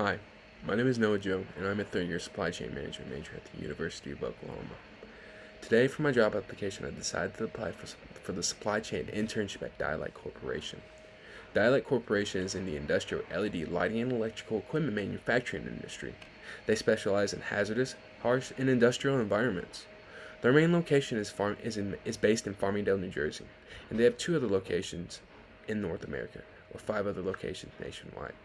Hi, my name is Noah Joe, and I'm a third-year supply chain management major at the University of Oklahoma. Today, for my job application, I decided to apply for the supply chain internship at Dialight Corporation. Dialight Corporation is in the industrial LED lighting and electrical equipment manufacturing industry. They specialize in hazardous, harsh, and industrial environments. Their main location is based in Farmingdale, New Jersey, and they have 2 other locations in North America, with 5 other locations nationwide.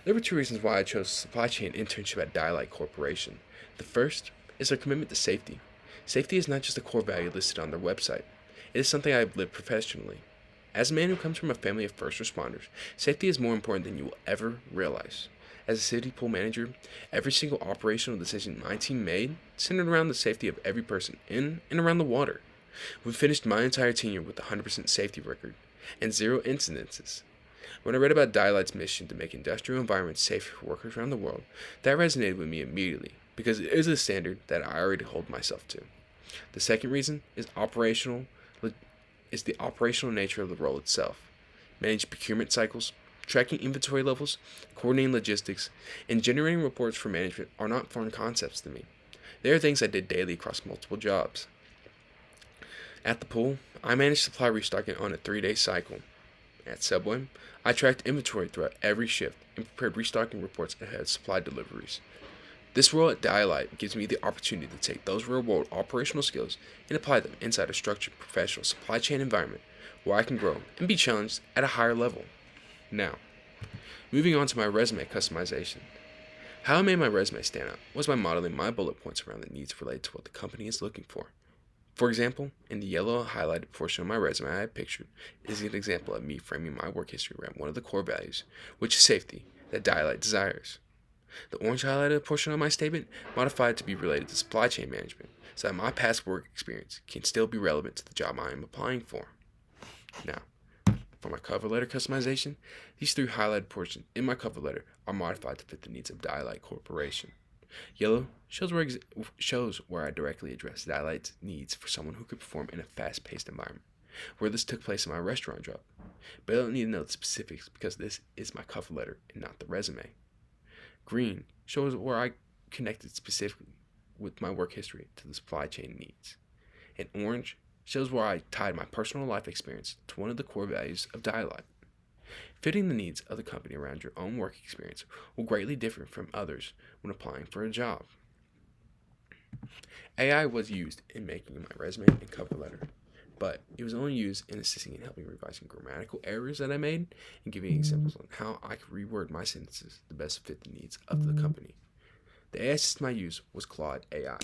There were 2 reasons why I chose a supply chain internship at Dialight Corporation. The first is their commitment to safety. Safety is not just a core value listed on their website. It is something I've lived professionally. As a man who comes from a family of first responders, safety is more important than you will ever realize. As a city pool manager, every single operational decision my team made centered around the safety of every person in and around the water. We finished my entire tenure with a 100% safety record and 0 incidences. When I read about Dialight's mission to make industrial environments safer for workers around the world, that resonated with me immediately because it is a standard that I already hold myself to. The second reason is the operational nature of the role itself. Managing procurement cycles, tracking inventory levels, coordinating logistics, and generating reports for management are not foreign concepts to me. They are things I did daily across multiple jobs. At the pool, I managed supply restocking on a 3-day cycle. At Subway, I tracked inventory throughout every shift and prepared restocking reports ahead of supply deliveries. This role at Dialight gives me the opportunity to take those real-world operational skills and apply them inside a structured professional supply chain environment where I can grow and be challenged at a higher level. Now, moving on to my resume customization. How I made my resume stand out was by modeling my bullet points around the needs related to what the company is looking for. For example, in the yellow highlighted portion of my resume I have pictured is an example of me framing my work history around one of the core values, which is safety, that Dialight desires. The orange highlighted portion of my statement modified to be related to supply chain management, so that my past work experience can still be relevant to the job I am applying for. Now, for my cover letter customization, these 3 highlighted portions in my cover letter are modified to fit the needs of Dialight Corporation. Yellow shows where I directly address Dialight's needs for someone who could perform in a fast-paced environment, where this took place in my restaurant job. But I don't need to know the specifics because this is my cover letter and not the resume. Green shows where I connected specifically with my work history to the supply chain needs. And orange shows where I tied my personal life experience to one of the core values of Dialight. Fitting the needs of the company around your own work experience will greatly differ from others when applying for a job. AI was used in making my resume and cover letter, but it was only used in assisting in helping revising grammatical errors that I made and giving examples on how I could reword my sentences to best fit the needs of the company. The AI system I used was Claude AI.